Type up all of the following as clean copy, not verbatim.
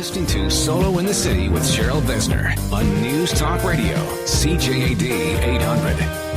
listening to Solo in the City with Cheryl Besner on News Talk Radio, CJAD 800.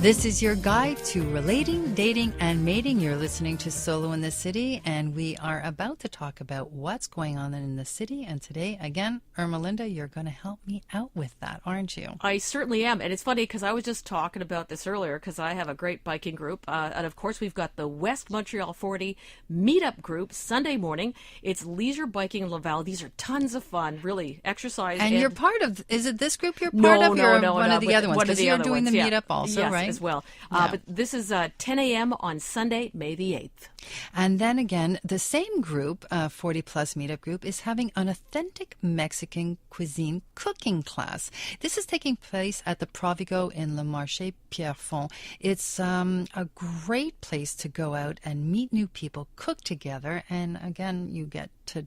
This is your guide to relating, dating, and mating. You're listening to Solo in the City, and we are about to talk about what's going on in the city. And today, again, Eramelinda, you're going to help me out with that, aren't you? I certainly am. And it's funny because I was just talking about this earlier because I have a great biking group. And of course, we've got the West Montreal 40 meetup group Sunday morning. It's leisure biking in Laval. These are tons of fun, really. Exercise. And you're part of, is it this group you're part of? No, one of the other ones. Because you're doing the meetup also, yes, right? As well. Yeah. But this is 10 a.m. on Sunday, May the 8th. And then again, the same group, 40 Plus Meetup Group, is having an authentic Mexican cuisine cooking class. This is taking place at the Provigo in Le Marché Pierrefonds. It's a great place to go out and meet new people, cook together, and again, you get to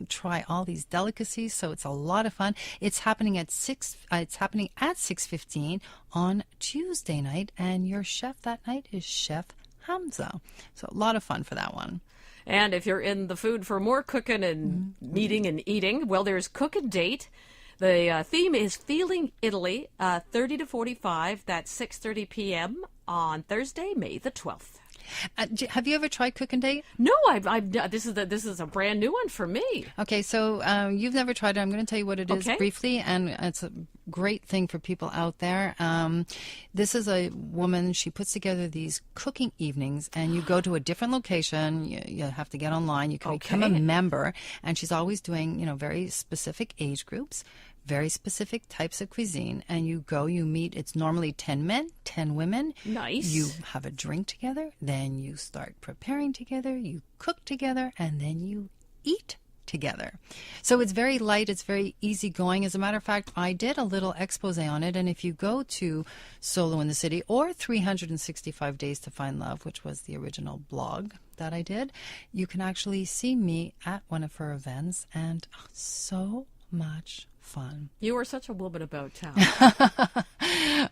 try all these delicacies, so it's a lot of fun. It's happening at 6:15 on Tuesday night, and your chef that night is Chef Hamza. So a lot of fun for that one. And if you're in the food for more cooking and meeting and eating, well, there's Cook and Date. The theme is Feeling Italy, 30 to 45. That's 6:30 p.m. on Thursday, May the 12th. Have you ever tried Cook and Date? No, this is a brand new one for me. Okay, so you've never tried it. I'm going to tell you what it is briefly, and it's a great thing for people out there. This is a woman. She puts together these cooking evenings, and you go to a different location. You have to get online. You can become a member, and she's always doing, very specific age groups, very specific types of cuisine, and you go, you meet. It's normally 10 men, 10 women. Nice. You have a drink together, then you start preparing together, you cook together, and then you eat together. So it's very light, it's very easygoing. As a matter of fact, I did a little expose on it, and if you go to Solo in the City or 365 Days to Find Love, which was the original blog that I did, you can actually see me at one of her events, and so much fun. You are such a woman about town.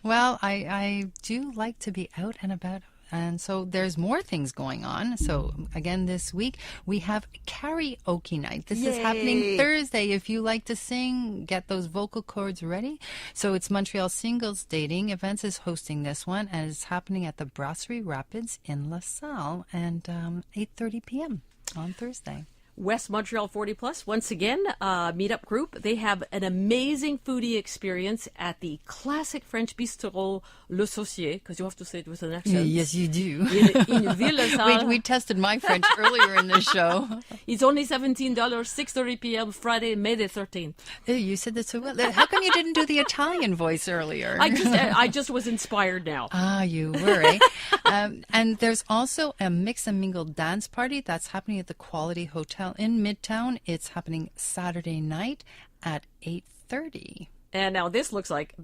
Well, I do like to be out and about, and so there's more things going on. So again, this week we have karaoke night. This is happening Thursday. If you like to sing, get those vocal cords ready. So it's Montreal Singles Dating Events is hosting this one, and it's happening at the Brasserie Rapids in LaSalle, and 8:30 p.m. on Thursday. West Montreal 40 Plus, once again, meetup group. They have an amazing foodie experience at the classic French bistro Le Saucier, because you have to say it with an accent. Yes, you do. In Ville-la-Salle. We tested my French earlier in the show. It's only $17, 6:30 p.m. Friday, May the 13th. Oh, you said that so well. How come you didn't do the Italian voice earlier? I just was inspired now. Ah, you were, eh? And there's also a mix and mingle dance party that's happening at the Quality Hotel in Midtown. It's happening Saturday night at 8:30. And now this looks like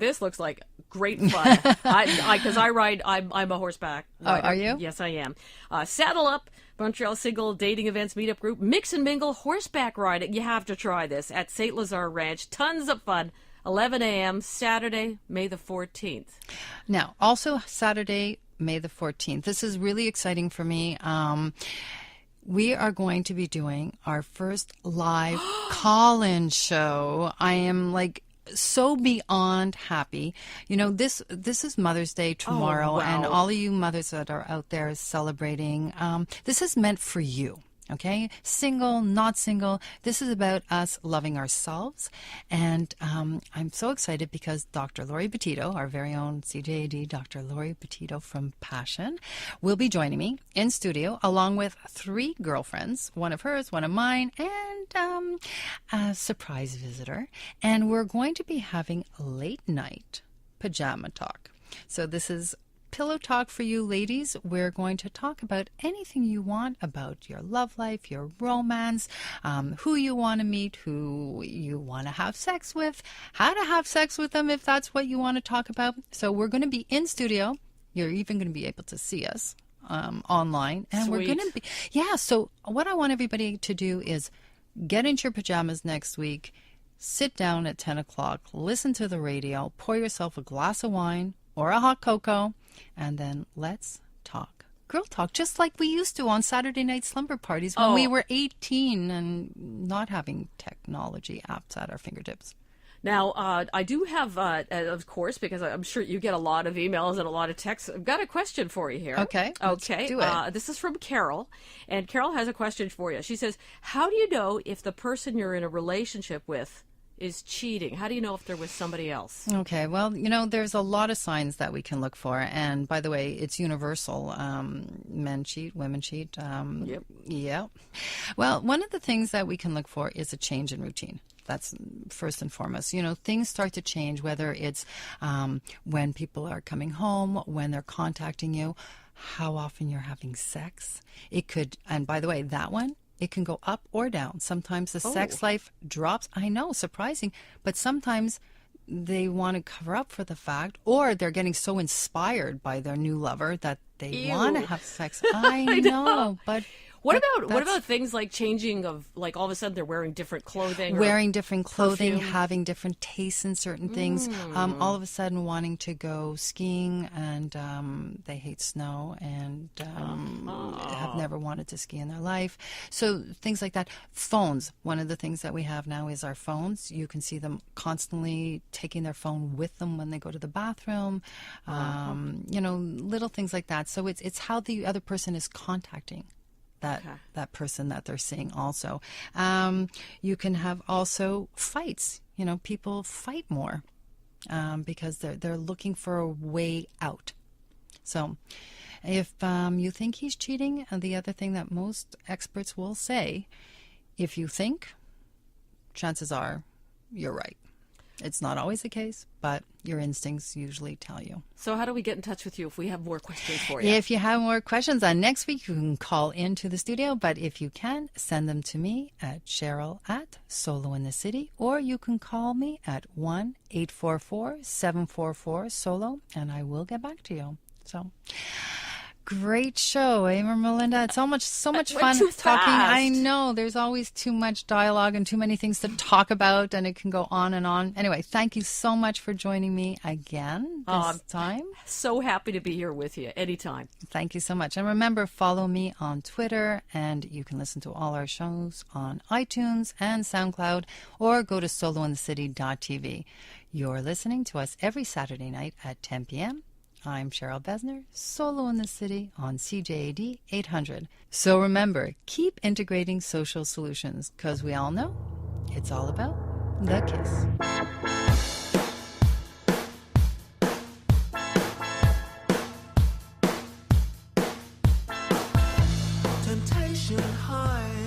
great fun. Because I'm a horseback rider. Oh, are you? Yes, I am. Saddle Up, Montreal Single Dating Events Meetup Group, Mix and Mingle Horseback Riding. You have to try this at St. Lazare Ranch. Tons of fun. 11 a.m. Saturday, May the 14th. Now, also Saturday, May the 14th. This is really exciting for me. We are going to be doing our first live call-in show. I am so beyond happy. This is Mother's Day tomorrow, and all of you mothers that are out there celebrating, this is meant for you. Okay, single, not single. This is about us loving ourselves. And I'm so excited because Dr. Lori Petito, our very own CJAD, Dr. Lori Petito from Passion, will be joining me in studio along with 3 girlfriends, one of hers, one of mine, and a surprise visitor. And we're going to be having late night pajama talk. So this is pillow talk for you ladies. We're going to talk about anything you want about your love life, your romance, who you want to meet, who you want to have sex with, how to have sex with them if that's what you want to talk about. So we're going to be in studio. You're even going to be able to see us online. And Sweet. We're going to be, so what I want everybody to do is get into your pajamas next week, sit down at 10 o'clock, listen to the radio, pour yourself a glass of wine or a hot cocoa, and then let's talk girl talk, just like we used to on Saturday night slumber parties when we were 18 and not having technology apps at our fingertips. Now, I do have, of course, because I'm sure you get a lot of emails and a lot of texts. I've got a question for you here. Okay. Okay. Do it. This is from Carol, and Carol has a question for you. She says, how do you know if the person you're in a relationship with is cheating? How do you know if they're with somebody else? Okay, well, there's a lot of signs that we can look for. And by the way, it's universal. Men cheat, women cheat. Yep. Yeah. Well, one of the things that we can look for is a change in routine. That's first and foremost. Things start to change, whether it's when people are coming home, when they're contacting you, how often you're having sex. It could, and by the way, that one, it can go up or down. Sometimes the sex life drops. I know, surprising, but sometimes they want to cover up for the fact, or they're getting so inspired by their new lover that they want to have sex. I know, but what about things like changing of, like, all of a sudden they're wearing different clothing? Wearing different clothing, perfume? Having different tastes in certain things. All of a sudden wanting to go skiing and they hate snow and have never wanted to ski in their life. So things like that. Phones. One of the things that we have now is our phones. You can see them constantly taking their phone with them when they go to the bathroom. Little things like that. So it's how the other person is contacting that person that they're seeing also. You can have also fights. People fight more because they're looking for a way out. So if you think he's cheating, the other thing that most experts will say, if you think, chances are you're right. It's not always the case, but your instincts usually tell you. So how do we get in touch with you if we have more questions for you? If you have more questions on next week, you can call into the studio. But if you can, send them to me at Cheryl@SoloInTheCity, or you can call me at 1-844-744-SOLO, and I will get back to you. So... great show, Melinda. It's so much fun too talking. fast. I know there's always too much dialogue and too many things to talk about, and it can go on and on. Anyway, thank you so much for joining me again this time. So happy to be here with you anytime. Thank you so much. And remember, follow me on Twitter, and you can listen to all our shows on iTunes and SoundCloud, or go to solointhecity.tv. You're listening to us every Saturday night at 10 p.m. I'm Cheryl Besner, Solo in the City on CJAD 800. So remember, keep integrating social solutions, because we all know it's all about the kiss. Temptation high.